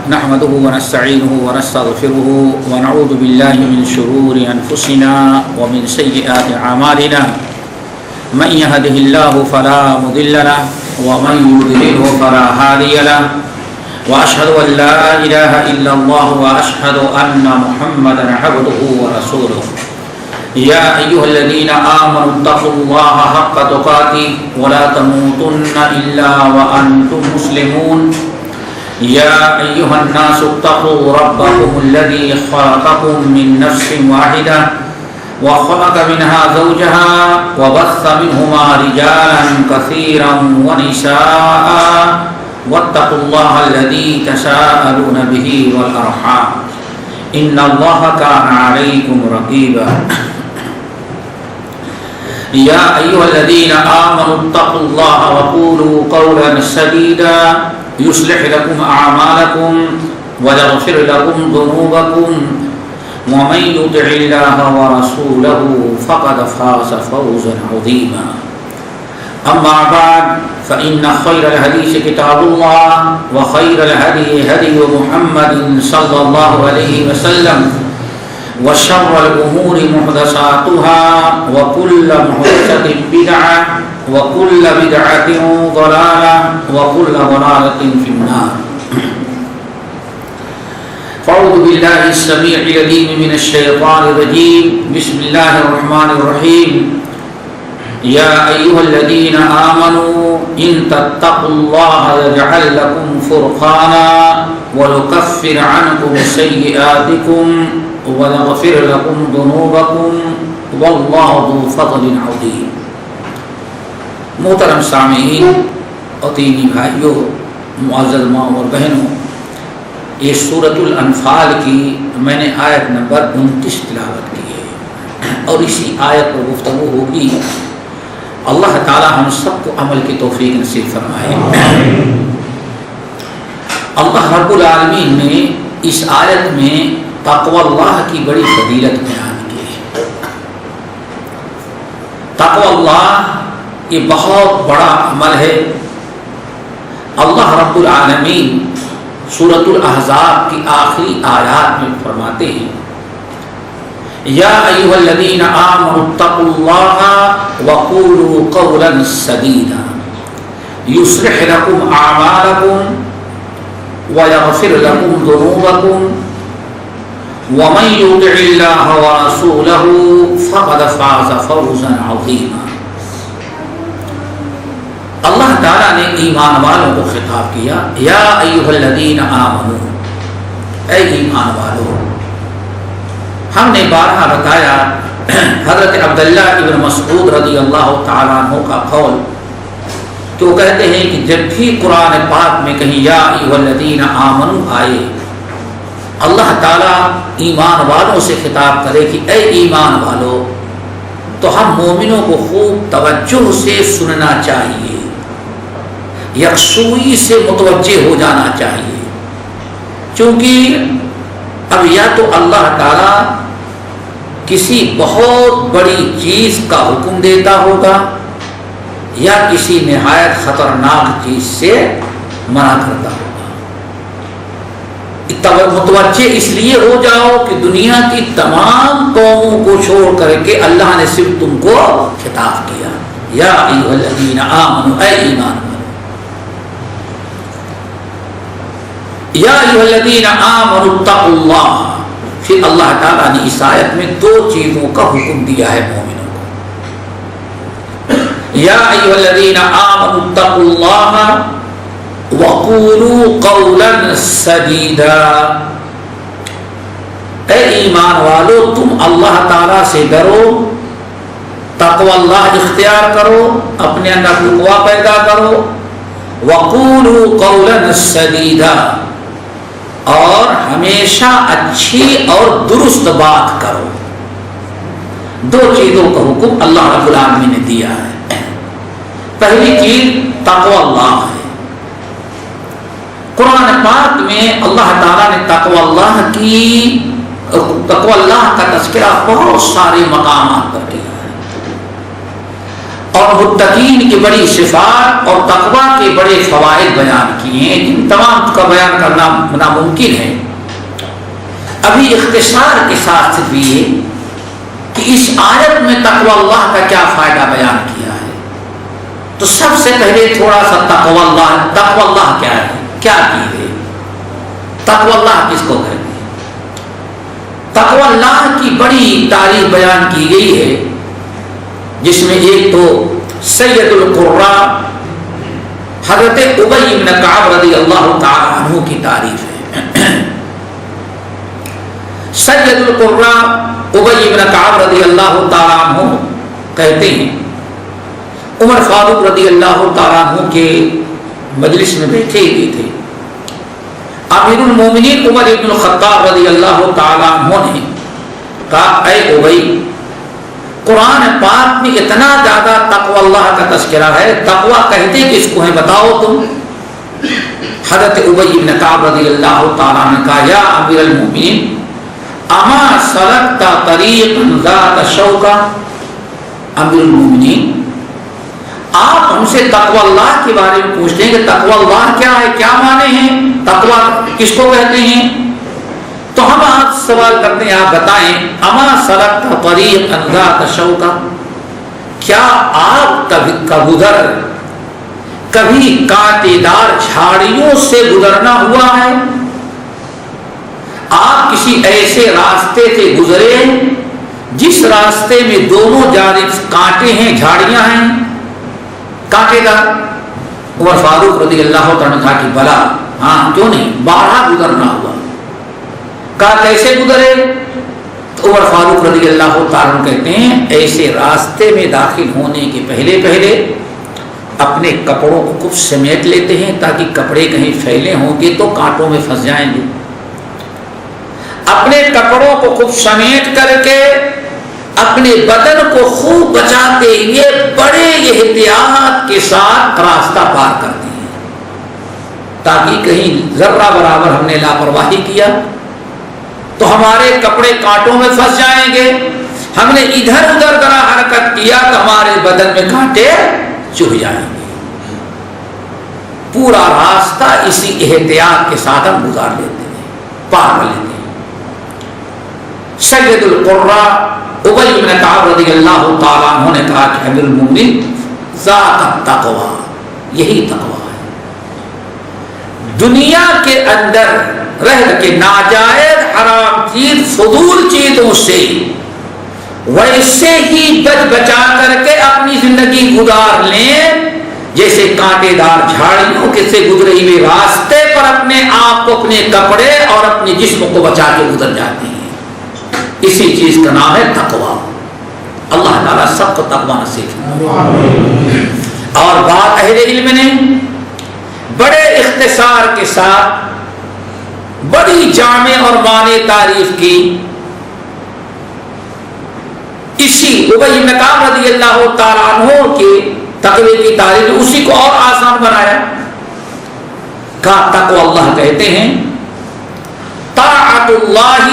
نحمده ونستعينه ونستغفره ونعوذ بالله من شرور أنفسنا ومن سيئات أعمالنا من يهده الله فلا مضل له ومن يضلله فلا هادي له وأشهد أن لا إله إلا الله وأشهد أن محمدا عبده ورسوله يا أيها الذين آمنوا اتقوا الله حق تقاته ولا تموتن إلا وأنتم مسلمون يا أيها الناس اتقوا ربكم الذي خلقكم من نفس واحدة وخلق منها زوجها وبث منهما رجالا كثيرا ونساء واتقوا الله الذي تساءلون به والأرحام إن الله كان عليكم رقيبا يا أيها الذين آمنوا اتقوا الله وقولوا قولا سديدا يصلح لكم أعمالكم ويغفر لكم ذنوبكم ومن يطع الله ورسوله فقد فاز فوزا عظيما أما بعد فإن خير الحديث كتاب الله وخير الهدي هدي محمد صلى الله عليه وسلم وشر الأمور محدثاتها وكل محدثة بدعة وكل بدعة ضلالة وكل ضلالة في النار. فأعوذ بالله السميع العليم من الشيطان الرجيم. بسم الله الرحمن الرحيم. يا أيها الذين آمنوا إن تتقوا الله يجعل لكم فرقانا ويكفر عنكم سيئاتكم ويغفر لكم ذنوبكم والله ذو فضل عظيم. محترم سامعین اور دینی بھائیوں، معزز ماں اور بہنوں، یہ سورۃ الانفال کی میں نے آیت نمبر 29 تلاوت کی ہے اور اسی آیت پر گفتگو ہوگی. اللہ تعالی ہم سب کو عمل کی توفیق نصیب فرمائے. اللہ رب العالمین نے اس آیت میں تقوی اللہ کی بڑی فضیلت بیان کی ہے. تقوی اللہ یہ بہت بڑا عمل ہے. اللہ رب العالمین سورۃ الاحزاب کی آخری آیات میں فرماتے ہیں یا ایھا الذین آمنوا اتقوا اللہ وقولوا قولا سدیدا یصلح لکم اعمالکم ویغفر لکم ذنوبکم ومن یطع اللہ ورسولہ فقد فاز فوزا عظیما. اللہ تعالیٰ نے ایمان والوں کو خطاب کیا یا ایھا الذین آمنوا، اے ایمان والو. ہم نے بارہا بتایا حضرت عبداللہ ابن مسعود رضی اللہ تعالیٰ عنہ کا قول تو کہتے ہیں کہ جب بھی قرآن پاک میں کہیں یا ایھا الذین آمنوا آئے، اللہ تعالیٰ ایمان والوں سے خطاب کرے کہ اے ایمان والو، تو ہم مومنوں کو خوب توجہ سے سننا چاہیے، یکسوئی سے متوجہ ہو جانا چاہیے. چونکہ اب یا تو اللہ تعالیٰ کسی بہت بڑی چیز کا حکم دیتا ہوگا یا کسی نہایت خطرناک چیز سے منع کرتا ہوگا. متوجہ اس لیے ہو جاؤ کہ دنیا کی تمام قوموں کو چھوڑ کر کے اللہ نے صرف تم کو خطاب کیا یا ایھا الذین آمنوا، اے ایمان والو. یا ایھا الذین آمنوا اتقوا اللہ. پھر اللہ تعالیٰ نے اس آیت میں دو چیزوں کا حکم دیا ہے مومنوں کو. یا ایھا الذین آمنوا اتقوا اللہ وقولوا قولا سدیدا. اے ایمان والو، تم اللہ تعالیٰ سے ڈرو، تقوی اللہ اختیار کرو، اپنے اندر تقوی پیدا کرو. وقولوا قولا سدیدا، اور ہمیشہ اچھی اور درست بات کرو. دو چیزوں کا حکم اللہ رب العالمین نے دیا ہے. پہلی چیز تقوی اللہ ہے. قرآن پاک میں اللہ تعالیٰ نے تقوی اللہ کا تذکرہ بہت سارے مقامات پر کیا ہے. اور متقین کی بڑی صفات اور تقوی کے بڑے فوائد بیان کیے ہیں، جن تمام کا بیان کرنا ناممکن ہے۔ ابھی اختصار کے ساتھ صرف یہ کہ اس آیت میں تقوی اللہ کا کیا فائدہ بیان کیا ہے، تو سب سے پہلے تھوڑا سا تقوی اللہ کیا ہے، کیا چیز ہے، تقوی اللہ کس کو کہتے ہیں۔ تقوی اللہ کی بڑی تعریف بیان کی گئی ہے، جس میں ایک تو سید القراء حضرت ابی بن کعب رضی اللہ تعالی عنہ کی تعریف ہے۔ سید القراء ابی بن کعب رضی اللہ تعالی عنہ کہتے ہیں عمر فاروق رضی اللہ تعالی عنہ کے مجلس میں بیٹھے ہوئے تھے، امیر المومنین عمر بن الخطاب رضی اللہ تعالی عنہ نے کہا اے ابی، قرآن پاک میں اتنا زیادہ تقوی اللہ کا تذکرہ ہے، تقوی کہتے کس کو ہے بتاؤ تم؟ حضرت ابی بن کعب رضی اللہ تعالیٰ نے کہا یا امیر المومنین اما سلکت طریقا ذات شوکا، امیر المومنین آپ ہم سے تقوی اللہ کے بارے میں پوچھتے ہیں کہ تقوی اللہ کیا ہے، کیا معنی ہیں، تقوی کس کو کہتے ہیں؟ تو ہم آپ سوال کرتے ہیں، آپ بتائیں اما سلکت طریقا ذات شوکا، کیا آپ کا گزر کبھی کانٹے دار جھاڑیوں سے گزرنا ہوا ہے؟ آپ کسی ایسے راستے سے گزرے جس راستے میں دونوں جانب کانٹے ہیں، جھاڑیاں ہیں، کانٹے دار؟ عمر فاروق رضی اللہ عنہ کہا کہ بلا، ہاں کیوں نہیں، بارہا گزرنا ہوا۔ کہا کیسے گزرے؟ تو عمر فاروق رضی اللہ تعالیٰ کہتے ہیں ایسے راستے میں داخل ہونے کے پہلے اپنے کپڑوں کو خوب سمیٹ لیتے ہیں تاکہ کپڑے کہیں پھیلے ہوں گے تو کانٹوں میں پھنس جائیں گے، اپنے کپڑوں کو خوب سمیٹ کر کے اپنے بدن کو خوب بچاتے ہوئے بڑے احتیاط کے ساتھ راستہ پار کرتے ہیں تاکہ کہیں ذرہ برابر ہم نے لاپرواہی کیا تو ہمارے کپڑے کانٹوں میں پھنس جائیں گے، ہم نے ادھر ادھر ذرا حرکت کیا تو ہمارے بدن میں کانٹے چبھ جائیں گے۔ پورا راستہ اسی احتیاط کے ساتھ ہم گزار لیتے ہیں، پار کر لیتے ہیں۔ سید القراء ابی بن کعب رضی اللہ تعالیٰ عنہ نے کہا کہ امیر المومنین ذاک التقوی، یہی تقوی ہے، دنیا کے اندر رہ کے ناجائز حرام چیز فضول چیزوں سے ویسے ہی بچ بچا کر کے اپنی زندگی گزار لیں جیسے کانٹے دار جھاڑیوں کے سے گزرے ہوئے راستے پر اپنے آپ کو، اپنے کپڑے اور اپنے جسم کو بچا کے گزر جاتے ہیں۔ اسی چیز کا نام ہے تقوی۔ اللہ تعالیٰ سب کو تقوی نصیب فرمائے۔ اور بعض اہل علم نے بڑے اختصار کے ساتھ بڑی جامع اور معنی تعریف کی، اسی ابی بن کعب رضی اللہ تعالیٰ عنہ کے تقوی کی تعریف اسی کو اور آسان بنایا۔ کہا تقوی اللہ کہتے ہیں طاعت اللہ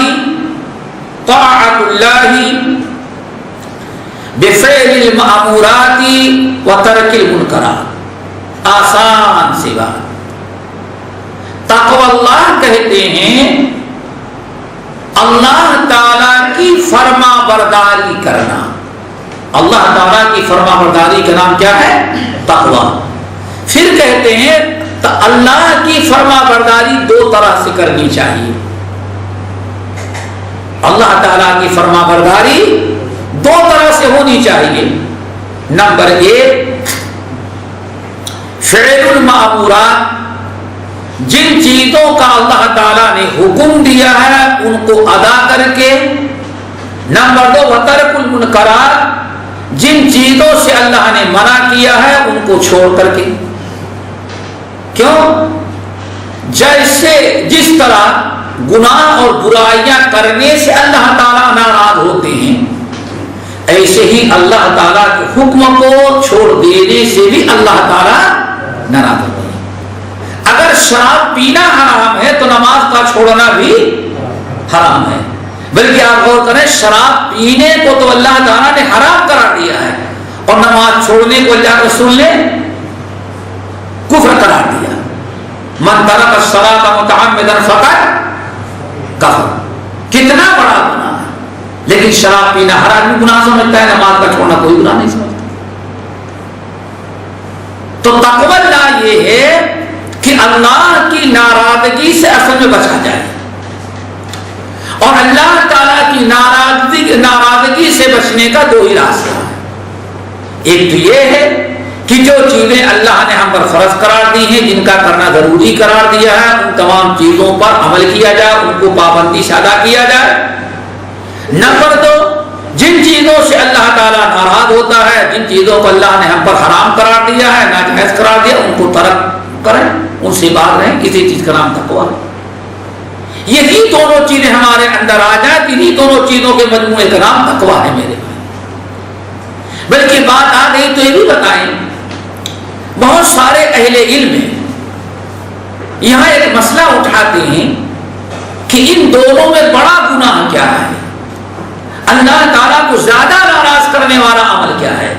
بفعل المأمورات وترک المنکرات۔ آسان سی بات، تقوی اللہ کہتے ہیں اللہ تعالیٰ کی فرما برداری کرنا۔ اللہ تعالیٰ کی فرما برداری کا نام کیا ہے؟ تقوی۔ پھر کہتے ہیں اللہ کی فرما برداری دو طرح سے کرنی چاہیے۔ اللہ تعالیٰ کی فرما برداری دو طرح سے ہونی چاہیے۔ نمبر ایک، فعل المأمورات، جن چیزوں کا اللہ تعالیٰ نے حکم دیا ہے ان کو ادا کر کے۔ نمبر دو، وترک المنکرات، جن چیزوں سے اللہ نے منع کیا ہے ان کو چھوڑ کر کے۔ کیوں؟ جیسے جس طرح گناہ اور برائیاں کرنے سے اللہ تعالیٰ ناراض ہوتے ہیں، ایسے ہی اللہ تعالیٰ کے حکم کو چھوڑ دینے سے بھی اللہ تعالیٰ ناراض ہوتے ہیں۔ اگر شراب پینا حرام ہے تو نماز کا چھوڑنا بھی حرام ہے، بلکہ آپ غور کریں شراب پینے کو تو اللہ تعالیٰ نے حرام قرار دیا ہے، اور نماز چھوڑنے کو اللہ کے رسول نے کفر قرار دیا. من ترک الصلاۃ متعمدا فقد کفر. کتنا بڑا گناہ ہے. لیکن شراب پینا ہر آدمی گناہ سمجھتا ہے, نماز کا چھوڑنا کوئی گناہ نہیں سمجھتا. تو تقوی اللہ یہ ہے کہ اللہ کی ناراضگی سے اصل میں بچا جائے, اور اللہ تعالیٰ کی ناراضگی سے بچنے کا دو ہی راستہ ہے. ایک تو یہ ہے کہ جو چیزیں اللہ نے ہم پر فرض قرار دی ہیں, جن کا کرنا ضروری قرار دیا ہے, ان تمام چیزوں پر عمل کیا جائے, ان کو پابندی سے ادا کیا جائے. نمبر دو, جن چیزوں سے اللہ تعالیٰ ناراض ہوتا ہے, جن چیزوں کو اللہ نے ہم پر حرام قرار دیا ہے, ناجائز قرار دیا, ان کو ترک کریں, ان سے باہر رہیں. کسی چیز کا نام تقویٰ ہے. یہی دونوں چیزیں ہمارے اندر آ جائیں, انہی دونوں چیزوں کے مجموعے کا نام تقویٰ ہے میرے بھائی. بلکہ بات آ گئی تو یہ بھی بتائیں, بہت سارے اہل علم یہاں ایک مسئلہ اٹھاتے ہیں کہ ان دونوں میں بڑا گناہ کیا ہے, اللہ تعالیٰ کو زیادہ ناراض کرنے والا عمل کیا ہے,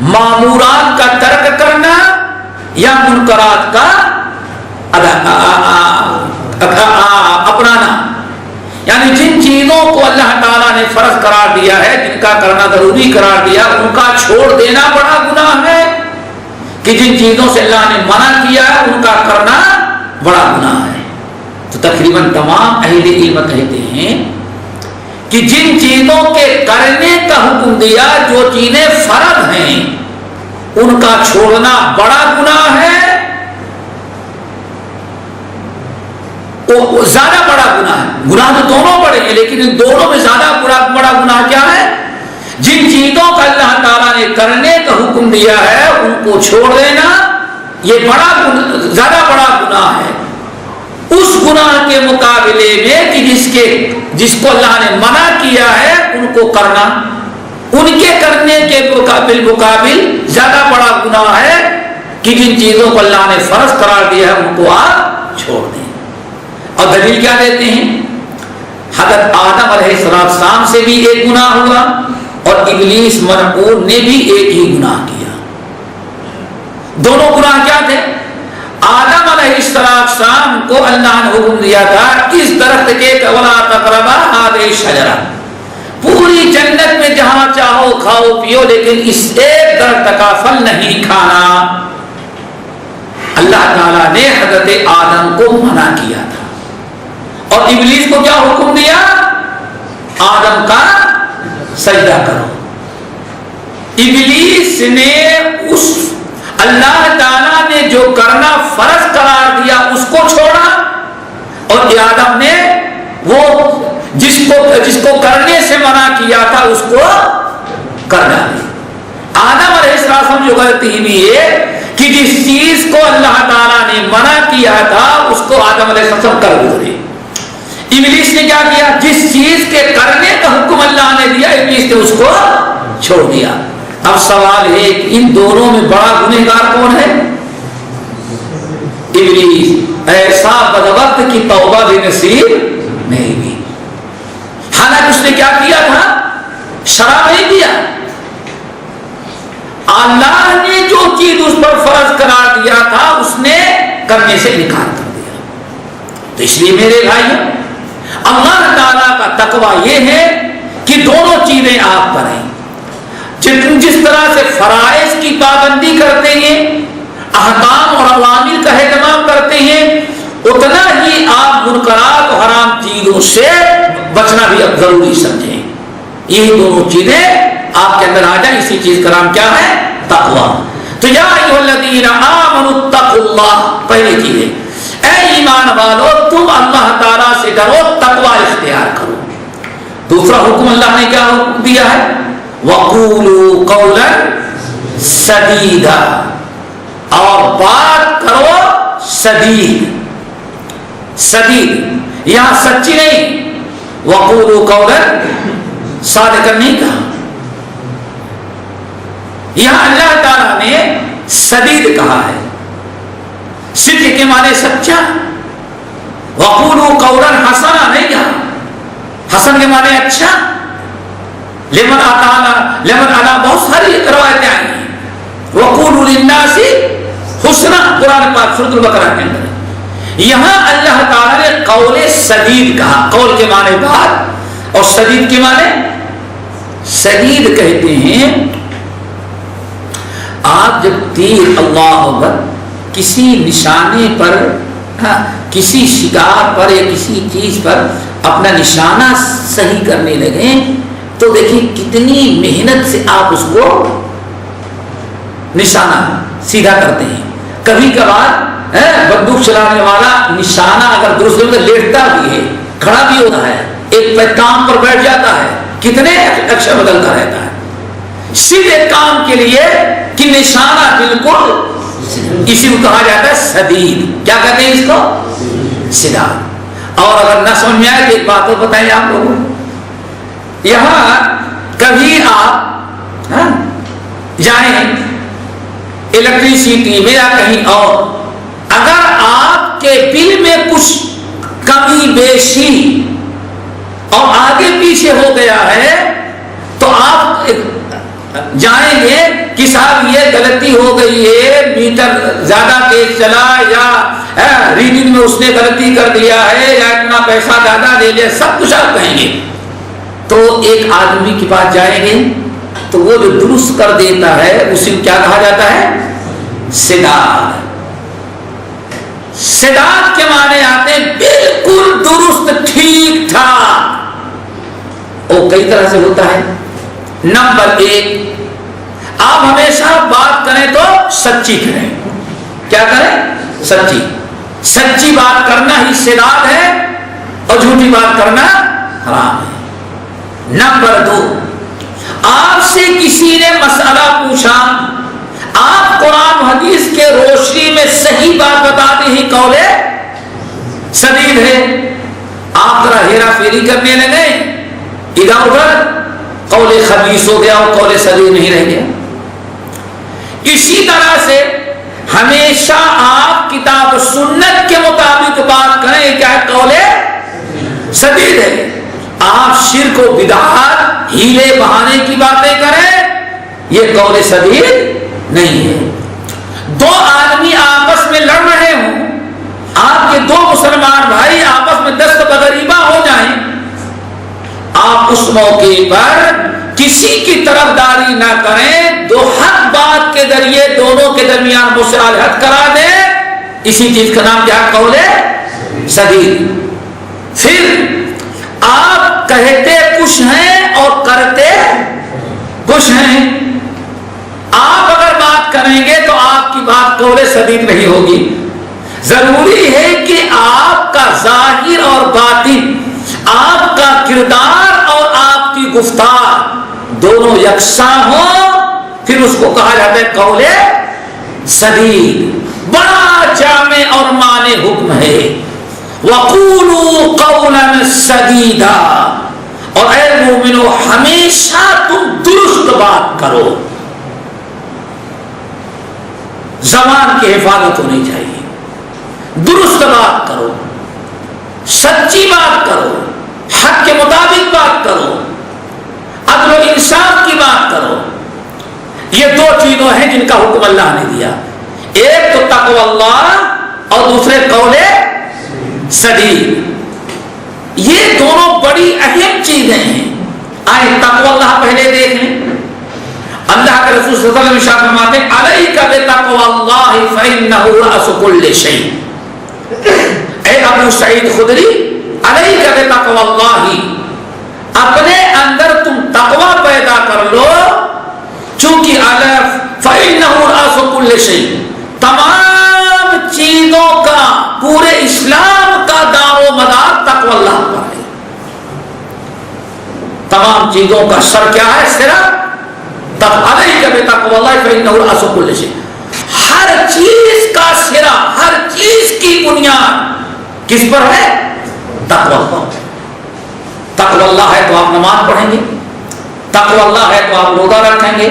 مامورات کا ترک کرنا یا منکرات کا اپنانا. یعنی جن چیزوں کو اللہ تعالیٰ نے فرض قرار دیا ہے, جن کا کرنا ضروری قرار دیا, ان کا چھوڑ دینا بڑا گناہ ہے, کہ جن چیزوں سے اللہ نے منع کیا ہے ان کا کرنا بڑا گناہ ہے. تو تقریباً تمام اہل علم کہتے ہیں کہ جن چیزوں کے کرنے کا حکم دیا, جو چیزیں فرض ہیں, ان کا چھوڑنا بڑا گناہ ہے, وہ زیادہ بڑا گناہ ہے. گناہ تو دونوں بڑے ہیں, لیکن ان دونوں میں زیادہ بڑا گناہ کیا ہے, جن چیزوں کا اللہ تعالیٰ نے کرنے کا حکم دیا ہے ان کو چھوڑ دینا, یہ زیادہ بڑا گناہ ہے اس گناہ کے مقابلے میں کہ جس کو اللہ نے منع کیا ہے ان کو کرنا. ان کے کرنے کے مقابل زیادہ بڑا گناہ ہے کہ جن چیزوں کو اللہ نے فرض قرار دیا ہے ان کو آپ چھوڑ دیں. اور دلیل کیا دیتے ہیں, حضرت آدم علیہ السلام سے بھی ایک گناہ ہوا, اور ابلیس ملعون نے بھی ایک ہی گناہ کیا. دونوں گناہ کیا تھے؟ آدم علیہ السلام کو اللہ نے حکم دیا تھا اس درخت کے ولا تقربا هذه الشجرہ, پوری جنت میں جہاں چاہو کھاؤ پیو, لیکن اس ایک درخت کا پھل نہیں کھانا. اللہ تعالیٰ نے حضرت آدم کو منع کیا تھا, اور ابلیس کو کیا حکم دیا, آدم کا سجدہ کرو. ابلیس نے اس اللہ تعالیٰ نے جو کرنا فرض قرار دیا اس کو چھوڑا, اور آدم نے وہ جس کو کرنے سے منع کیا تھا اس کو کرنا. آدم علیہ السلام جو غلطی بھی ہے کہ جس چیز کو اللہ تعالیٰ نے منع کیا تھا اس کو آدم علیہ السلام کر گزرے. ابلیس نے کیا کیا, جس چیز کے کرنے کا حکم اللہ نے دیا ابلیس نے اس کو چھوڑ دیا. اب سوال ہے کہ ان دونوں میں بڑا گنہگار کون ہے؟ ابلیس. ایسا بدبخت کی توبہ بھی نصیب نہیں ہوئی. حالانکہ اس نے کیا کیا تھا, شراب نہیں دیا, اللہ نے جو چیز اس پر فرض قرار دیا تھا اس نے کرنے سے انکار کر دیا. تو اس لیے میرے بھائیوں, اللہ تعالیٰ کا تقویٰ یہ ہے کہ دونوں چیزیں آپ کریں. جس طرح سے فرائض کی پابندی کرتے ہیں, احکام اور اوامر کا اہتمام کرتے ہیں, اتنا ہی آپ منکرات اور حرام چیزوں سے بچنا بھی اب ضروری سمجھیں. یہی دونوں چیزیں آپ کے اندر آ جائیں, اسی چیز کا نام کیا ہے, تقویٰ. تو یا ایھا الذین آمنوا اتقوا اللہ, پہلی چیز ہے اے ایمان والو تم اللہ تعالیٰ سے ڈرو, تقویٰ اختیار کرو. دوسرا حکم اللہ نے کیا حکم دیا ہے, وَقُولُوا قَوْلًا سَدِيدًا, اور بات کرو سدید. سدید یہاں سچی نہیں, وَقُولُوا قَوْلًا صادقا نہیں کہا. یہاں اللہ تعالیٰ نے سدید کہا ہے, صدق کے معنی سچا. وَقُولُوا قَوْلًا حَسَنًا نہیں کہا, حسن کے معنی اچھا. لمن آتانا لمن آنا، بہت ساری روایتیں آئی ہیں. وقولوا للناس حسنا، قرآن پاک سورۃ البقرہ کے اندر. یہاں اللہ تعالیٰ نے قول سدید کہا. قول کے معنی بات اور سدید کے معنی، سدید کہتے ہیں آپ جب تیر اللہ اکبر کسی نشانے پر، کسی شکار پر یا کسی چیز پر اپنا نشانہ صحیح کرنے لگیں تو دیکھیں کتنی محنت سے آپ اس کو نشانہ سیدھا کرتے ہیں. کبھی کبھار بندوق چلانے والا نشانہ اگر درست ہو تو لیٹتا بھی ہے، کھڑا بھی ہوتا ہے، ایک پہ کام پر بیٹھ جاتا ہے، کتنے اکثر بدلتا رہتا ہے سیدھے کام کے لیے کہ نشانہ بالکل. اسی کو کہا جاتا ہے سدید. کیا کہتے ہیں اس کو؟ سیدھا. اور اگر نہ سمجھ میں آئے تو ایک بات اور بتائیں آپ لوگوں کو. یہاں کبھی آپ جائیں الیکٹریسٹی میں یا کہیں اور، اگر آپ کے بل میں کچھ کمی بیشی اور آگے پیچھے ہو گیا ہے تو آپ جائیں گے کہ صاحب یہ غلطی ہو گئی ہے، میٹر زیادہ تیز چلا یا ریڈنگ میں اس نے غلطی کر دیا ہے یا اتنا پیسہ زیادہ لے لیا، سب کچھ آپ کہیں گے. تو ایک آدمی کے پاس جائیں گے تو وہ جو درست کر دیتا ہے اسے کیا کہا جاتا ہے؟ سداد. سداد کے معنی آتے ہیں بالکل درست، ٹھیک ٹھاک. وہ کئی طرح سے ہوتا ہے. نمبر ایک، آپ ہمیشہ بات کریں تو سچی کریں. کیا کریں؟ سچی. سچی بات کرنا ہی سداد ہے اور جھوٹی بات کرنا حرام ہے. نمبر دو، آپ سے کسی نے مسئلہ پوچھا، آپ قرآن حدیث کے روشنی میں صحیح بات بتاتے ہی قول سدید ہے. آپ ذرا ہیرا پھیری کرنے لگے ادھر ادھر، قول خبیث ہو گیا اور قول سدید نہیں رہ گیا. اسی طرح سے ہمیشہ آپ کتاب و سنت کے مطابق بات کریں، کیا قول سدید ہے. آپ شرک و بدعات، ہیلے بہانے کی باتیں کریں، یہ قول سدید نہیں ہے. دو آدمی آپس میں لڑ رہے ہوں، آپ کے دو مسلمان بھائی آپس میں دست بدریبہ ہو جائیں، آپ اس موقع پر کسی کی طرفداری نہ کریں، دو حق بات کے ذریعے دونوں کے درمیان مصالحت کرا دیں. اسی چیز کا نام کیا؟ قول سدید. پھر آپ کہتے کچھ ہیں اور کرتے کچھ ہیں. آپ اگر بات کریں گے تو آپ کی بات قول سدید نہیں ہوگی. ضروری ہے کہ آپ کا ظاہر اور باطن، آپ کا کردار اور آپ کی گفتار دونوں یکساں ہوں، پھر اس کو کہا جاتا ہے قول سدید. بڑا جامع اور معنی حکم ہے. وَقُولُوا قَوْلًا سَدِيدًا، اور اے مومنو ہمیشہ تم درست بات کرو. زبان کی حفاظت ہونی چاہیے، درست بات کرو، سچی بات کرو، حق کے مطابق بات کرو، عدل و انصاف کی بات کرو. یہ دو چیزیں ہیں جن کا حکم اللہ نے دیا، ایک تو تقوی اللہ اور دوسرے قول سدید. یہ دونوں بڑی اہم چیزیں ہیں. آئے تقوی اللہ پہلے دیکھیں. اللہ کے رسول صلی اللہ علیہ وسلم فرماتے ہیں علیک بتقوی اللہ فإنہ رأس کل شیء. اے ابو سعید خدری، علیک بتقوی اللہ، اپنے اندر تم تقوی پیدا کر لو، چونکہ فإنہ رأس کل شیء، تمام چیزوں کا، پورے اسلام کا دار و مدار تقوی اللہ پر ہے. تمام چیزوں کا سر کیا ہے؟ صرف علیک بتقوی اللہ فإنہ رأس کل شیء. ہر چیز کا سرا، ہر چیز کی بنیاد کس پر ہے؟ تقوی اللہ. تقوی اللہ ہے تو آپ نماز پڑھیں گے، تقوی اللہ ہے تو آپ روزہ رکھیں گے.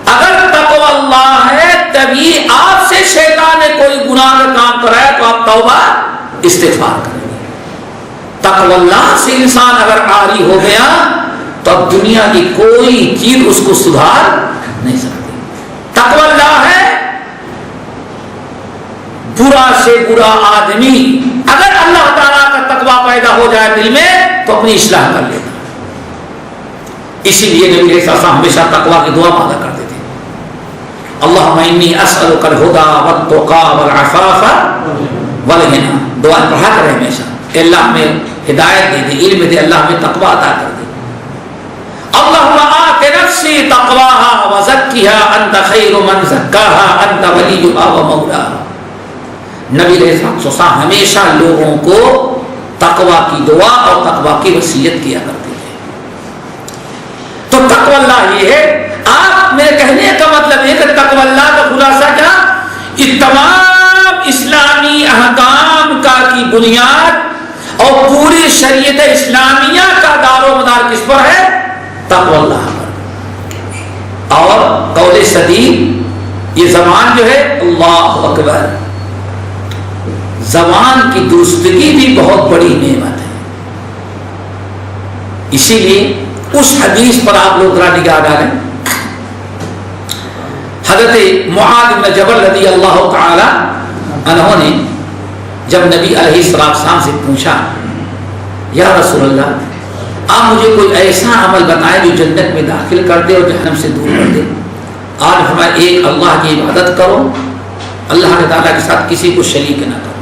اگر تقوی اللہ ہے تبھی آپ سے شیطان نے کوئی گناہ کا کام کرایا تو آپ توبہ استغفار کریں گے. تقوی اللہ سے انسان اگر عاری ہو گیا تو اب دنیا کی کوئی چیز اس کو سدھار نہیں سکتی۔ تقوی اللہ ہے برا سے برا آدمی اگر اللہ تعالیٰ کا تقوی پیدا ہو جائے دل میں تو اپنی اصلاح کر لیتا۔ اسی لیے نبی علیہ السلام ہمیشہ تقوی کی دعا مانگا کرتے تھے، اللہم انی اسألک الہدی والتقی والعفاف والغنی۔ دعا پڑھا کرے ہمیشہ کہ اللہ ہمیں ہدایت دے دے، علم دے، اللہ ہمیں تقوی عطا کر دے۔ اللہم آت نفسی تقواها وزکیها انت خیر من زکاها انت ولیها ومولاها۔ نبی علیہ السلام ہمیشہ لوگوں کو تقوی کی دعا اور تقوی کی وصیت کیا کرتے تھے۔ تو تقوی اللہ یہ ہے، آپ میرے کہنے کا مطلب ہے کہ تقوی اللہ کا خلاصہ کیا؟ اس تمام اسلامی احکام کا کی بنیاد اور پوری شریعت اسلامیہ کا دار و مدار کس پر ہے؟ تقوی اللہ پر۔ اور قول سدید، یہ زبان جو ہے اللہ اکبر، زبان کی درستگی بھی بہت بڑی نعمت ہے۔ اسی لیے اس حدیث پر آپ لوگ ذرا نگاہ ڈالیں، حضرت معاذ بن جبل رضی اللہ تعالی عنہ نے جب نبی علیہ السلام سے پوچھا، یا رسول اللہ آپ مجھے کوئی ایسا عمل بتائیں جو جنت میں داخل کر دے اور جہنم سے دور کر دے۔ آپ فرمایا ایک اللہ کی عبادت کرو، اللہ تعالیٰ کے ساتھ کسی کو شریک نہ کرو۔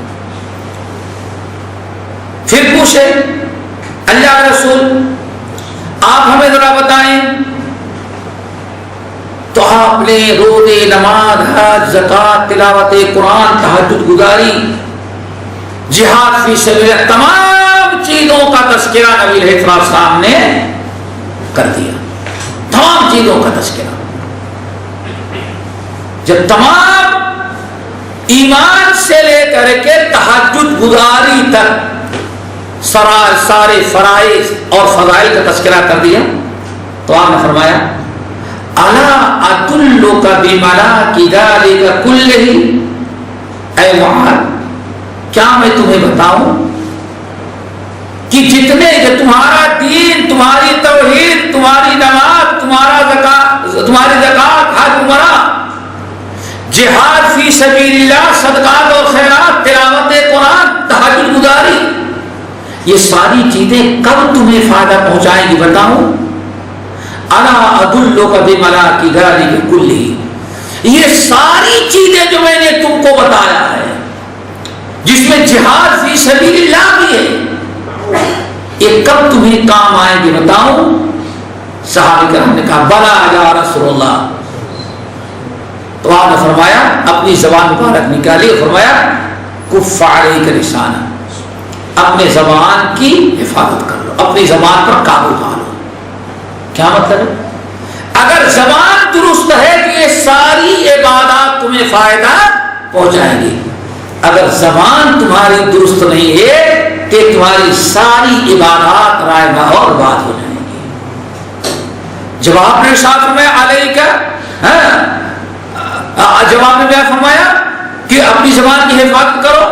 پھر پوچھے اللہ کے رسول آپ ہمیں ذرا بتائیں، تو آپ نے روزے، نماز، حج، زکات، تلاوت قرآن، تہجد گزاری، جہاد فی سبیل اللہ، تمام چیزوں کا تذکرہ نبی علیہ السلام نے کر دیا، تمام چیزوں کا تذکرہ۔ جب تمام ایمان سے لے کر کے تہجد گزاری تک سارے فرائض اور فضائل کا تذکرہ کر دیا، تو آپ نے فرمایا الا ادلک بملائک ذلک کلہ، اے معاذ کیا میں تمہیں بتاؤں کہ جتنے کہ تمہارا دین، تمہاری توحید، تمہاری نماز، تمہاری زکات، حج، عمرہ، جہاد فی سبیل اللہ، صدقات اور خیرات، تلاوت قرآن، تہجد گزاری، یہ ساری چیزیں کب تمہیں فائدہ پہنچائیں گی بتاؤں؟ الا ادلک بملائک ذلک کلہ، یہ ساری چیزیں جو میں نے تم کو بتایا ہے، جس میں جہاد فی سبیل اللہ بھی ہے، یہ کب تمہیں کام آئیں گے بتاؤں؟ صحابہ کرام نے کہا بلا یا رسول اللہ۔ تو آپ نے فرمایا اپنی زبان مبارک نکالی، فرمایا کف علیک لسانک، اپنے زبان کی حفاظت کر لو، اپنی زبان پر قابو پا لو۔ کیا مطلب ہے؟ اگر زبان درست ہے تو یہ ساری عبادات تمہیں فائدہ پہنچائیں گی، اگر زبان تمہاری درست نہیں ہے کہ تمہاری ساری عبادات رائے گاہ اور بات ہو جائیں گی۔ جب آپ نے ساتھ میں علیہ کا جواب میں کیا فرمایا کہ اپنی زبان کی حفاظت کرو،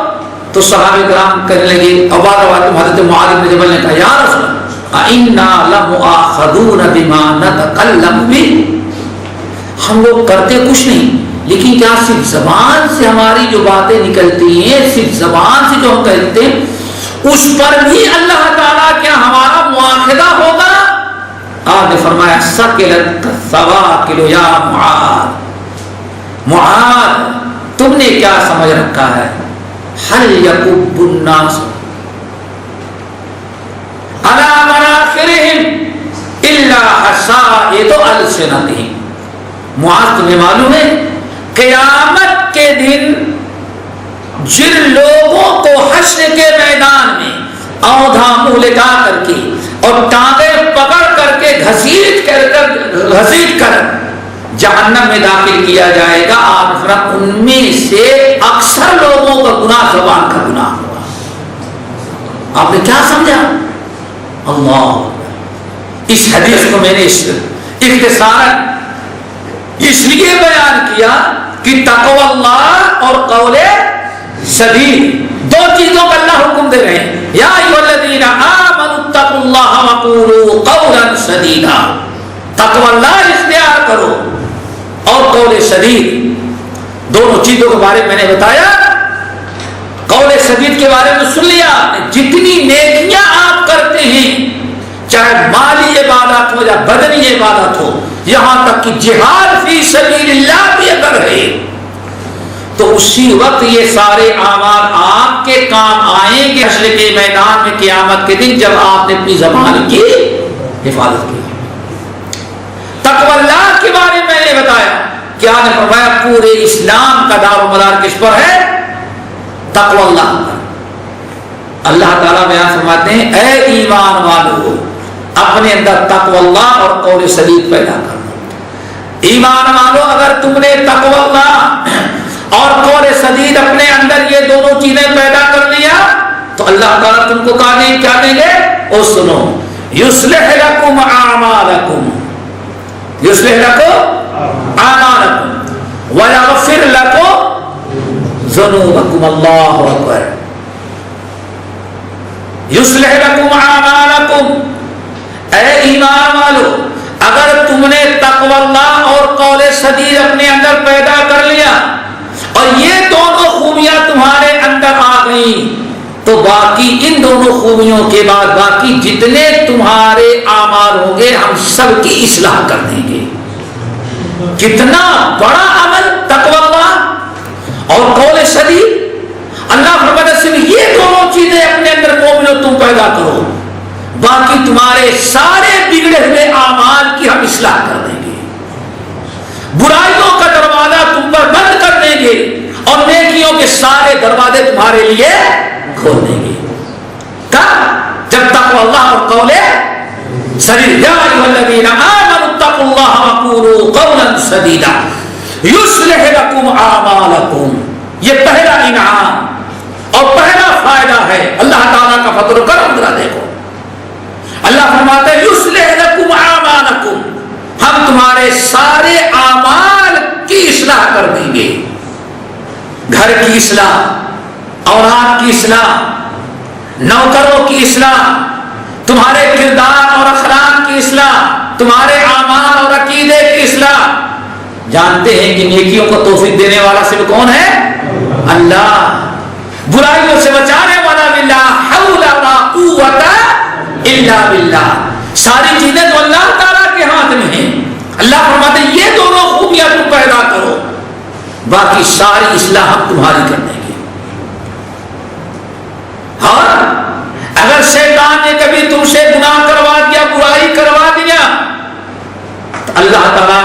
تو صحابہ کرام کہنے لگے، حضرت معاذ بن جبل نے کہا یا رسول اللہ اِنَّا لَمُؤَاخَذُونَ بِمَا نَتَكَلَّمُ بِهِ، ہم لوگ کرتے کچھ نہیں، لیکن کیا صرف زبان سے ہماری جو باتیں نکلتی ہیں، صرف زبان سے جو ہم کہتے ہیں، اس پر بھی اللہ تعالیٰ کیا ہمارا مواخذہ ہوگا؟ آپ نے فرمایا ثقلتک الثواقل یا معاذ، معاذ تم نے کیا سمجھ رکھا ہے؟ هل يكب الناس على مناخرهم الا حصائد السنتهم۔ معاذ تمہیں معلوم ہے قیامت کے دن جن لوگوں کو حشر کے میدان میں اوندا منہ لگا کر کے اور ٹانگیں پکڑ کر کے گھسیٹ کر جہنم میں داخل کیا جائے گا، آپ ان میں سے اکثر لوگوں کا گناہ زبان کا گناہ ہوگا۔ آپ نے کیا سمجھا؟ اللہ، اس حدیث کو میں نے اختصارا اس لیے بیان کیا کہ تقوی اللہ اور قول سدید دو چیزوں کا اللہ حکم دے رہے ہیں، یا ایھا الذین آمنوا اتقوا اللہ وقولوا قولا سدیدا۔ سدیدا، تقوی اللہ اختیار کرو اور قول سدید، دونوں چیزوں کے بارے میں نے بتایا۔ قول سدید کے بارے میں سن لیا آپ نے، جتنی نیکیاں آپ کرتے ہیں، چاہے مالی عبادت ہو یا بدنی عبادت ہو، یہاں تک کہ جہاد فی سبیل اللہ بھی اگر ہے تو اسی وقت یہ سارے اعمال آپ کے کام آئیں گے حشر کے میدان میں قیامت کے دن، جب آپ نے اپنی زبان کی حفاظت کی۔ تقوی اللہ کے بارے میں نے بتایا، کیا نے فرمایا پورے اسلام کا دار و مدار کس پر ہے؟ تقوی اللہ پر۔ اللہ تعالیٰ بیان فرماتے ہیں اے ایمان والو اپنے اندر تقوی اللہ اور قول سدید پیدا کرو۔ ایمان والو اگر تم نے تقوی اللہ اور قول سدید اپنے اندر یہ دونوں چیزیں پیدا کر لیا تو اللہ تعالیٰ تم کو کیا دیں گے؟ او سنو، یصلح لکم اعمالکم، یصلح لکم اعمالکم ویغفر لکم ذنوبکم۔ اللہ اکبر۔ یصلح لکم اعمالکم، اے ایمان والو اگر تم نے تقوی اللہ اور قول سدید اپنے اندر پیدا کر لیا اور یہ دونوں خوبیاں تمہارے اندر آ گئیں تو باقی ان دونوں خوبیوں کے بعد باقی جتنے تمہارے اعمال ہوں گے ہم سب کی اصلاح کر دیں گے۔ کتنا بڑا عمل تقوی اللہ اور قول سدید۔ اللہ فرماتا ہے صرف یہ دونوں چیزیں اپنے اندر مومنو تم پیدا کرو، باقی تمہارے سارے بگڑے ہوئے اعمال کی ہم اصلاح کر دیں گے، برائیوں کا دروازہ تم پر بند کر دیں گے اور نیکیوں کے سارے دروازے تمہارے لیے کھول دیں گے۔ کب؟ جب تقوی اللہ اور قول سدید۔ یا ایھا الذین آمنوا اتقوا اللہ وقولوا قولا سدیدا یصلح لکم اعمالکم۔ یہ پہلا انعام اور پہلا فائدہ ہے اللہ تعالیٰ کا فضل و کرم۔ ذرا دیکھو اللہ فرماتا ہے یصلح لکم اعمالکم، ہم تمہارے سارے اعمال کی اصلاح کر دیں گے۔ گھر کی اصلاح، اولاد کی اصلاح، نوکروں کی اصلاح، تمہارے کردار اور اخلاق کی اصلاح، تمہارے اعمال اور عقیدے کی اصلاح۔ جانتے ہیں کہ نیکیوں کو توفیق دینے والا صرف کون ہے؟ اللہ۔ برائیوں سے بچانے والا بھی لا حول ولا قوت الا باللہ۔ ساری چیزیں تو اللہ تعالیٰ کے ہاتھ میں ہیں۔ اللہ فرماتے ہیں یہ دونوں خوبیاں تم پیدا کرو، باقی ساری اصلاح ہم تمہاری کر دیں گے۔ اور اگر شیطان نے کبھی تم سے گناہ کروا دیا، برائی کروا دیا تو اللہ تعالیٰ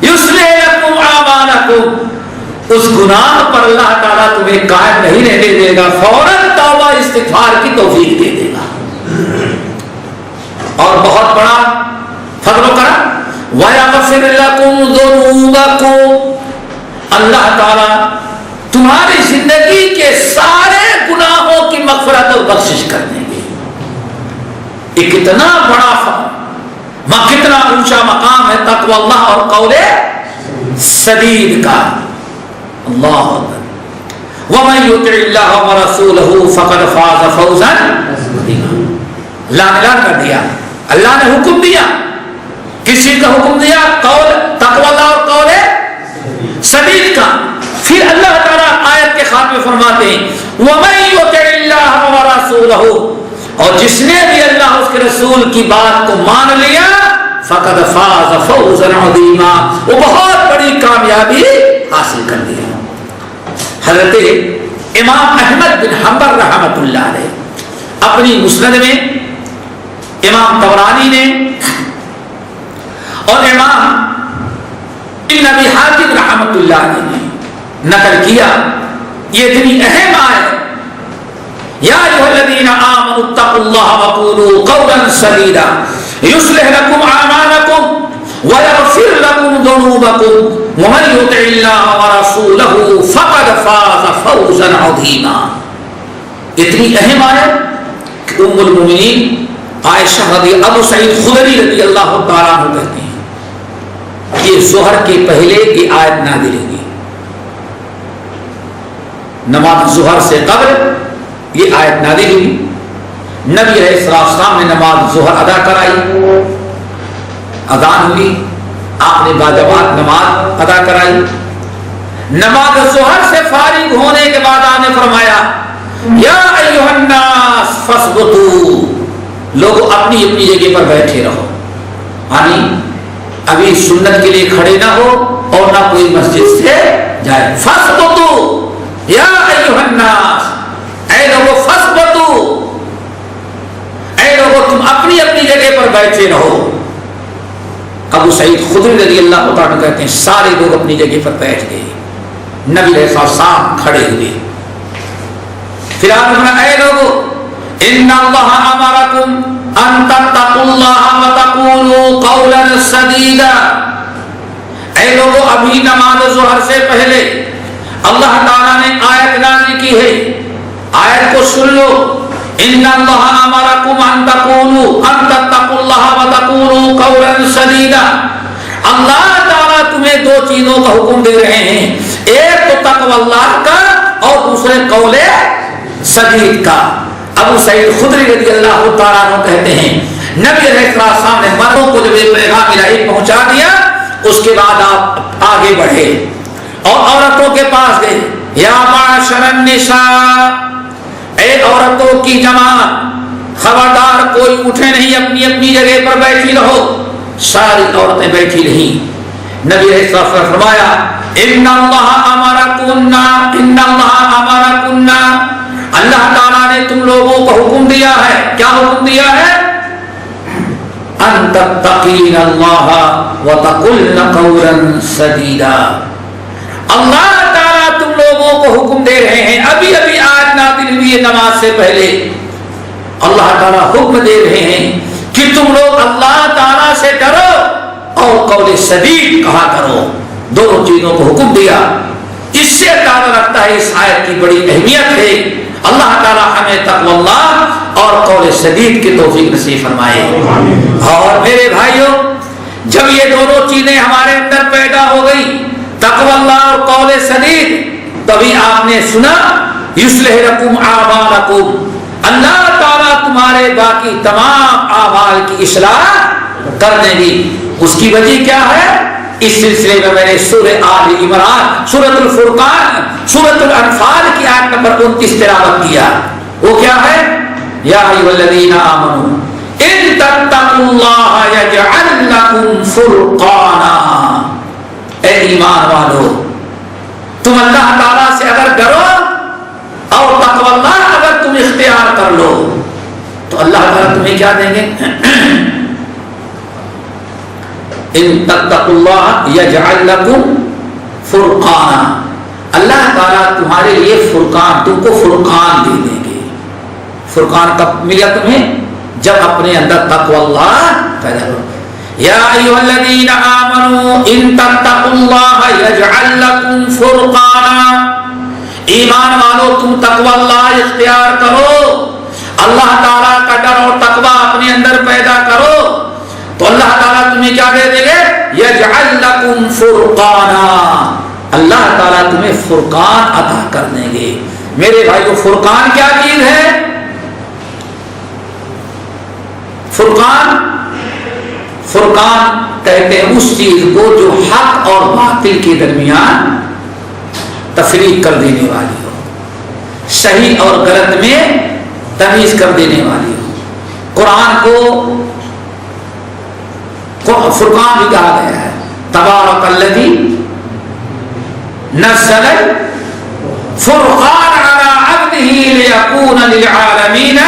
یصلح لکم اعمالکم، اس گناہ پر اللہ تعالیٰ تمہیں قائم نہیں رہنے دے گا، فوراً توبہ استغفار کی توفیق دے دے گا۔ اور بہت بڑا فضل و کرم، وَيَغْفِرْ لَكُمْ ذُنُوبَكُمْ، اللہ تعالیٰ تمہاری زندگی کے سارے گناہوں کی مغفرت اور بخشش کر دیں گے۔ یہ کتنا بڑا کتنا اونچا مقام ہے تقوی اللہ اور قول سدید کا۔ اللہ اکبر۔ وَمَن يُطِعِ اللَّهَ وَرَسُولَهُ فَقَدْ فَازَ فَوْزًا عَظِيمًا۔ اللہ نے اعلان کر دیا، اللہ نے حکم دیا، کسی کا حکم دیا؟ قول تقوی اللہ اور قول سدید کا۔ پھر اللہ تعالیٰ آیت کے خاتمے فرماتے ہیں وَمَن يُطِعِ اللَّهَ وَرَسُولَهُ، اور جس نے بھی اللہ اس کے رسول کی بات کو مان لیا فقد فاز فوزا عظیما، وہ بہت بڑی کامیابی حاصل کر لیا۔ حضرت امام احمد بن حنبل رحمۃ اللہ علیہ اپنی مسند میں، امام طبرانی نے اور امام ابن ابی حاتم رحمۃ اللہ علیہ نے نقل کیا، یہ اتنی اہم آیت، یا ایھا الذین آمنوا اتقوا اللہ وقولوا قولا سدیدا یصلح لکم اعمالکم ویغفر لکم ذنوبکم ومن یطع اللہ ورسولہ فقد فاز فوزا عظیما۔ اتنی اہم آیت کہ ام المؤمنین عائشہ ابو سعید خدری رضی اللہ تعالیٰ عنہ کہتے ہیں کہ ظہر کے پہلے یہ آیت نازل ہوئی، نماز ظہر سے قبل یہ آیت نازل ہوئی، نبی علیہ السلام نے نماز ظہر ادا کرائی، اذان ہوئی، آپ نے باجماعت نماز ادا کرائی. نماز ظہر سے فارغ ہونے کے بعد آپ نے فرمایا یا ایھا الناس فاثبتوا، لوگ اپنی اپنی جگہ پر بیٹھے رہو. یعنی ابھی سنت کے لیے کھڑے نہ ہو اور نہ کوئی مسجد سے جائے. فاثبتوا یا ایھا الناس، اے لوگوں فاثبتوا، اے لوگوں تم اپنی اپنی جگہ پر بیٹھے رہو. ابو سعید خدری رضی اللہ تعالیٰ کہتے ہیں سارے لوگ اپنی جگہ پر بیٹھ گئے، نبی علیہ السلام کھڑے ہوئے. پھر آپ نے فرمایا اے لوگوں ان اللہ امرکم ان تتقوا اللہ وتقولوا قولا سدیدا. اے لوگوں ابھی نماز ظہر سے پہلے اللہ تعالیٰ نے آیت نازل کی ہے، آیت کو سن لو. ان اللہ امرکم ان تتقوا اللہ وتقولوا قولا سدیدا. اللہ تعالیٰ تمہیں دو چیزوں کا حکم دے رہے ہیں، ایک تو تقوی اللہ کا اور دوسرے قول سدید کا. ابو سعید خدری رضی اللہ تعالیٰ عنہ کہتے ہیں نبی علیہ السلام نے مردوں کو جب یہ پیغام الہی پہنچا دیا اس کے بعد آپ آگے بڑھے اور عورتوں کے پاس گئے. یا معاشر النساء، اے عورتوں کی جماعت، خبردار کوئی اٹھے نہیں، اپنی اپنی جگہ پر بیٹھی رہو. ساری عورتیں بیٹھی رہیں. نبی علیہ السلام نے فرمایا ان اللہ امرکن، ان اللہ امرکن، اللہ تعالیٰ نے تم لوگوں کو حکم دیا ہے. کیا حکم دیا ہے؟ ان تتقین اللہ وتقلن قولا سدیدا. اللہ تعالیٰ تم لوگوں کو حکم دے رہے ہیں، ابھی ابھی آج نازل ہوئی نماز سے پہلے اللہ تعالیٰ حکم دے رہے ہیں کہ تم لوگ اللہ تعالیٰ سے ڈرو اور قول سدید کہا کرو. دونوں چیزوں کو حکم دیا. اس سے تعلق رکھتا ہے اس آیت کی بڑی اہمیت ہے. اللہ تعالیٰ ہمیں تقوی اللہ اور قول سدید کی توفیق نصیب فرمائے. اور میرے بھائیوں، جب یہ دونوں چیزیں ہمارے اندر پیدا ہو گئی، تقوی اللہ اور قول سدید، تبھی آپ نے سنا یصلح لکم اعمالکم، اللہ تعالیٰ تمہارے باقی تمام اعمال کی اصلاح کر دیں گی. اس کی وجہ کیا ہے؟ اس سلسلے میں میں نے سورہ آل عمران، سورۃ الفرقان، سورۃ الانفال کی آیت نمبر 29 تلاوت کیا. وہ کیا ہے؟ یا ایھا الذین آمنوا ان تتقوا اللہ یجعل لکم فرقانا. اے ایمان والو، تم اللہ تعالیٰ سے اگر ڈرو اور تقوی اللہ اگر تم اختیار کر لو تو اللہ تعالیٰ تمہیں کیا دیں گے؟ ان تتقوا اللہ یجعل لکم فرقانا. اللہ تعالیٰ تمہارے لیے فرقان، تم کو فرقان دے دیں گے. فرقان کب ملا تمہیں؟ جب اپنے اندر تقوی اللہ پیدا کرو. یا ایھا الذین آمنوا ان تتقوا اللہ یجعل لکم فرقانا. ایمان والو تم تقوی اللہ اختیار کرو، اللہ تعالیٰ کا ڈر اور تقوی اپنے اندر پیدا کرو تو اللہ تعالیٰ تمہیں کیا دے دیں گے؟ یجعل لکم فرقانا. اللہ تعالیٰ تمہیں فرقان عطا کر دیں گے. میرے بھائیو، فرقان کیا چیز ہے؟ فرقان کہتے ہیں اس چیز کو جو حق اور باطل کے درمیان تفریق کر دینے والی ہو، صحیح اور غلط میں تمیز کر دینے والی ہو. قرآن کو فرقان بھی کہا گیا ہے. تبارک الذی نزل فرقان علی عبدہ لیکون للعالمین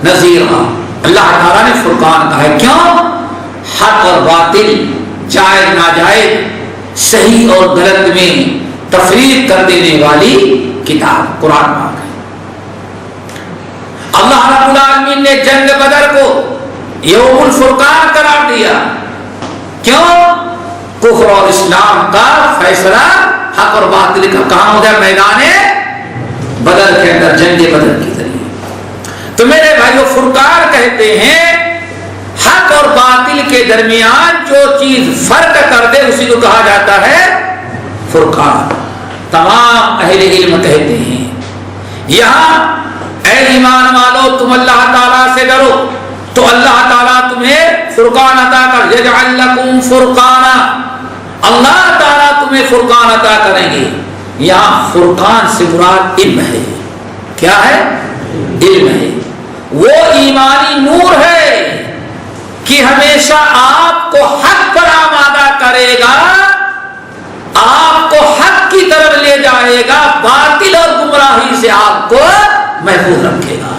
نذیرا. اللہ تعالیٰ نے فرقان کہا ہے. کیوں؟ حق اور باطل، جائز ناجائز، صحیح اور غلط میں تفریق کر دینے والی کتاب قرآن پاک ہے. اللہ رب العالمین نے جنگ بدر کو یوم الفرقان قرار دیا. کیوں؟ کفر اور اسلام کا فیصلہ حق اور باطل کا کہاں ہو گیا؟ میدان بدر کے اندر، جنگ بدر کے ذریعے. تو میرے بھائیو، فرقان کہتے ہیں حق اور باطل کے درمیان جو چیز فرق کر دے اسی کو کہا جاتا ہے فرقان. تمام اہل علم کہتے ہیں یہاں اے ایمان والو تم اللہ تعالیٰ سے ڈرو تو اللہ تعالیٰ تمہیں فرقان عطا کر. یجعل لکم فرقانا، اللہ تعالیٰ تمہیں فرقان عطا کریں گے. یہاں فرقان سے مراد علم ہے. کیا ہے؟ علم ہے. وہ ایمانی نور ہے کہ ہمیشہ آپ کو حق پر آمادہ کرے گا، آپ کو حق کی طرف لے جائے گا، باطل اور گمراہی سے آپ کو محفوظ رکھے گا.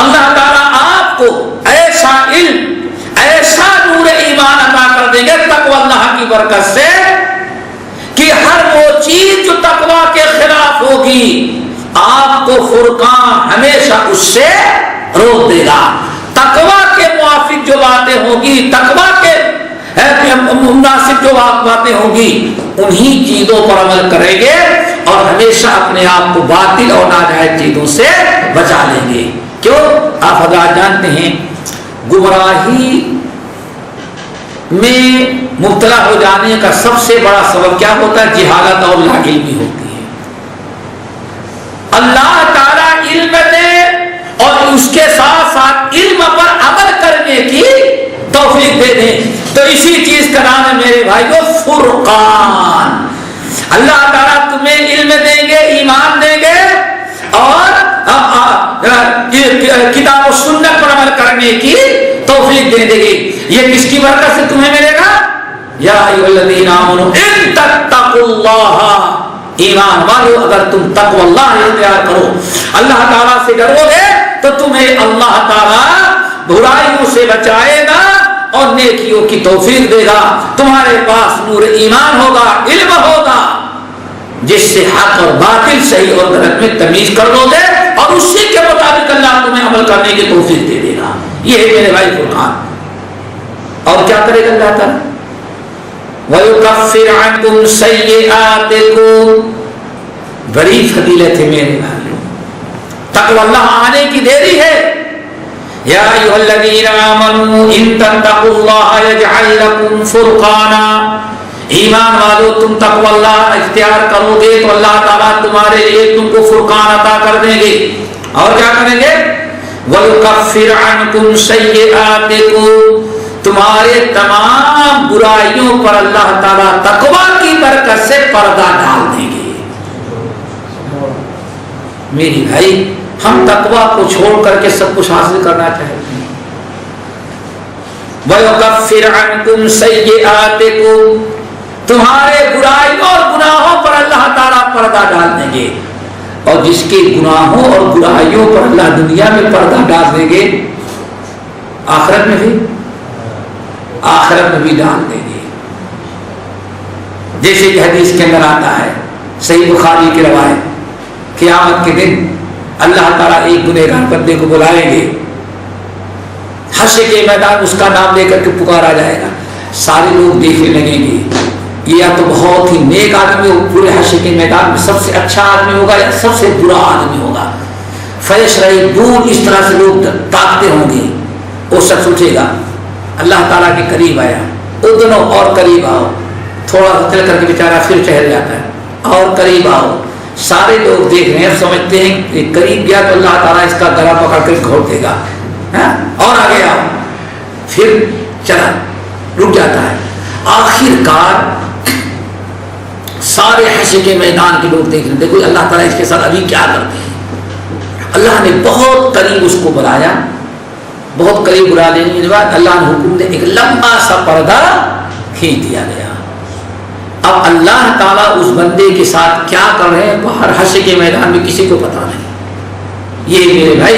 اللہ تعالیٰ آپ کو ایسا علم، ایسا نور ایمان عطا کر دیں گے تقوی اللہ کی برکت سے کہ ہر وہ چیز جو تقوی کے خلاف ہوگی آپ کو فرقان ہمیشہ اس سے روک دے گا. تقوی کے موافق جو باتیں ہوگی، تقوی کے مناسب جو باتیں ہوگی، انہی چیزوں پر عمل کریں گے اور ہمیشہ اپنے آپ کو باطل اور ناجائز چیزوں سے بچا لیں گے. کیوں؟ آپ حضرات جانتے ہیں گمراہی میں مبتلا ہو جانے کا سب سے بڑا سبب کیا ہوتا ہے؟ جہالت اور لاعلمی ہوتی ہے. اللہ تعالیٰ علم دے اور اس کے ساتھ ساتھ علم پر عمل کرنے کی توفیق دے دیں تو اسی چیز کا نام ہے میرے بھائیو فرقان. اللہ تعالیٰ تمہیں علم دیں گے، ایمان دیں گے اور کتاب و سنت پر عمل کرنے کی توفیق دے دے گی. یہ کس کی برکت سے تمہیں ملے گا؟ یا ایھا الذین آمنوا ان تتقوا اللہ، ایمان والو اگر تم تقوی اللہ اختیار کرو، اللہ تعالیٰ سے ڈرو گے تو تمہیں اللہ تعالیٰ برائیوں سے بچائے گا اور نیکیوں کی توفیق دے گا. تمہارے پاس نور ایمان ہوگا، علم ہوگا جس سے حق اور باطل، صحیح اور غلط میں تمیز کر دو گے اور اسی کے مطابق اللہ تمہیں عمل کرنے کی توفیق دے دے گا. یہ ہے میرے بھائی فرقان. اور کیا کرے گا اللہ تعالیٰ؟ وَيُكَفِّرْ عَنْكُمْ سَيِّئَاتِكُمْ. بڑی فضیلت ہے میرے بھائیو. تقوی اللہ آنے کی دیری ہے. یا ایھا الذین آمنوا ان تتقوا اللہ یجعل لکم فرقانا. ایمان والو تم تقوی اللہ اختیار کرو گے تو اللہ تعالیٰ تمہارے لیے تم کو فرقان عطا کر دیں گے. اور کیا کریں گے؟ وَيُكَفِّرْ عَنْكُمْ سَيِّئَاتِكُمْ. تمہارے تمام برائیوں پر اللہ تعالیٰ تقوی کی برکت سے پردہ ڈال دیں گے. میری بھائی ہم تقوی کو چھوڑ کر کے سب کچھ حاصل کرنا چاہتے ہیں. وَيُكَفِّرْ عَنْكُمْ سَيِّئَاتِكُمْ. تمہارے برائیوں اور گناہوں پر اللہ تعالیٰ پردہ ڈال دیں گے. اور جس کے گناہوں اور برائیوں پر اللہ دنیا میں پردہ ڈال دیں گے آخرت میں بھی ڈال دیں گے. جیسے کہ حدیث کے اندر آتا ہے، صحیح بخاری کی روایت، قیامت کے دن اللہ تعالیٰ ایک گنہگار بندے کو بلائیں گے، حشر کے میدان اس کا نام لے کر کے پکارا جائے گا. سارے لوگ دیکھنے لگیں گے یہ یا تو بہت ہی نیک آدمی ہو، پورے حشر کے میدان میں سب سے اچھا آدمی ہوگا یا سب سے برا آدمی ہوگا. فیشرعی دور اس طرح سے لوگ تاکتے ہوں گے. وہ شخص اٹھے گا، اللہ تعالیٰ کے قریب آیا، ادنو اور قریب آؤ، تھوڑا سا چل کر کے بیچارہ پھر ٹہل جاتا ہے، اور قریب آؤ. سارے لوگ دیکھ رہے ہیں، سمجھتے ہیں کہ قریب گیا تو اللہ تعالیٰ اس کا گلا پکڑ کر گھوٹ دے گا، اور آگے آؤ، پھر چلا رک جاتا ہے. آخر کار سارے حشر کے میدان کے لوگ دیکھ رہے ہیں، دیکھو اللہ تعالیٰ اس کے ساتھ ابھی کیا کرتے ہیں. اللہ نے بہت قریب اس کو بلایا، بہت قریب بلا لینے کے بعد اللہ نے حکم دے ایک لمبا سا پردہ کھینچ دیا گیا. اب اللہ تعالیٰ اس بندے کے ساتھ کیا کر رہے ہیں باہر حشر کے میدان میں کسی کو پتا نہیں. یہ میرے بھائی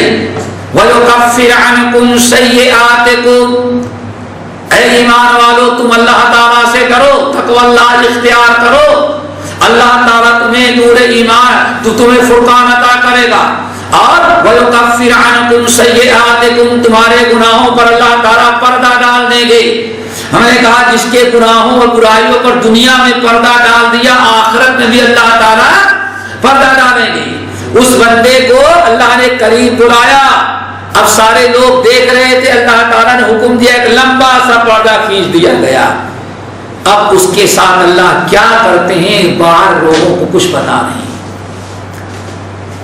وَيُكَفِّرْ عَنْكُمْ سَيِّئَاتِكُمْ. اے ایمان والو تم اللہ تعالیٰ سے ڈرو، تقوی اللہ اختیار کرو. اللہ تعالیٰ تمہیں نور ایمان تو تمہیں فرقان عطا کرے گا. اور وَيُكَفِّرْ عَنْكُمْ سَيِّئَاتِكُمْ. تمہارے گناہوں پر اللہ تعالیٰ پردہ ڈال دیں گے. ہم نے کہا جس کے گناہوں اور برائیوں پر دنیا میں پردہ ڈال دیا، آخرت میں بھی اللہ تعالیٰ پردہ ڈالیں گے. اس بندے کو اللہ نے قریب بلایا، اب سارے لوگ دیکھ رہے تھے، اللہ تعالیٰ نے حکم دیا ایک لمبا سا پردہ کھینچ دیا گیا. اب اس کے ساتھ اللہ کیا کرتے ہیں باہر لوگوں کو کچھ پتا نہیں.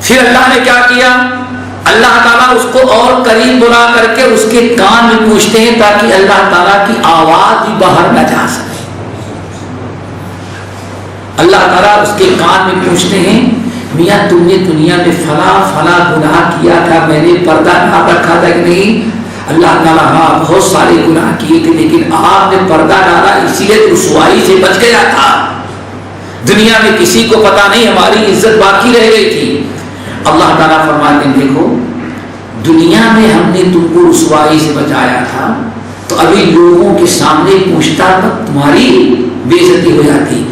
پھر اللہ نے کیا کیا؟ اللہ تعالیٰ اس کو اور قریب بلا کر کے اس کے کان میں پوچھتے ہیں تاکہ اللہ تعالیٰ کی آواز بھی باہر نہ جا سکے. اللہ تعالیٰ اس کے کان میں پوچھتے ہیں میاں تم نے دنیا میں فلاں فلاں گناہ کیا تھا, میں نے پردہ نہ رکھا تھا کہ نہیں؟ اللہ تعالیٰ ہاں بہت سارے گناہ کیے تھے لیکن آپ نے پردہ ڈالا اسی لیے رسوائی سے بچ گیا تھا. دنیا میں کسی کو پتا نہیں, ہماری عزت باقی رہ گئی تھی. اللہ تعالیٰ فرماتے ہیں دیکھو دنیا میں ہم نے تم کو رسوائی سے بچایا تھا تو ابھی لوگوں کے سامنے پوچھتا تو تمہاری بے عزتی ہو جاتی.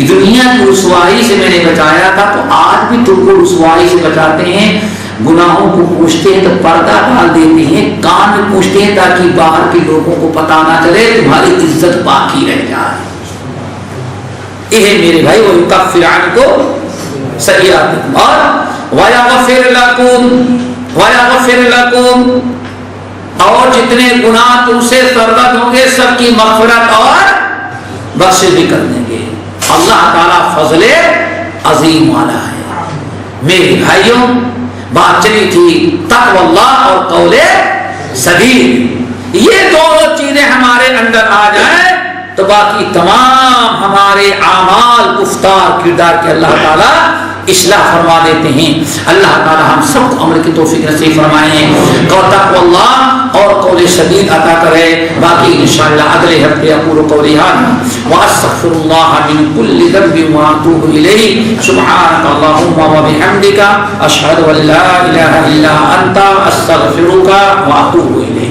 دنیا کی رسوائی سے میں نے بچایا تھا تو آج بھی تم کو رسوائی سے بچاتے ہیں. گناہوں کو پوچھتے ہیں تو پردہ ڈال دیتے ہیں, کان میں پوچھتے ہیں تاکہ باہر کے لوگوں کو پتہ نہ چلے, تمہاری عزت باقی رہ جائے. یہ میرے بھائی وہ یکفر عنکم سیئاتکم اور ویغفر لکم, اور جتنے گناہ تم سے سرزد ہوں گے سب کی مغفرت اور بخشش بھی کر دیں گے. اللہ تعالیٰ فضل عظیم والا ہے. میرے بھائیوں بات چلی تھی تقوی اللہ اور قول سدید, یہ دونوں چیزیں ہمارے اندر آ جائیں تو باقی تمام ہمارے اعمال گفتار کردار کے اللہ تعالیٰ اصلاح فرما دیتے ہیں. اللہ تعالیٰ ہم سب کو عمل کی توفیق نصیب فرمائیں اور تقوی اللہ اور قول سدید عطا کرے. باقی انشاءاللہ اگلے ہفتے اقول قولی ھذا واستغفر اللہ من کل ذنب واتوب الیہ. سبحانک اللہم وبحمدک اشہد ان لا الہ الا انت استغفرک واتوب الیک.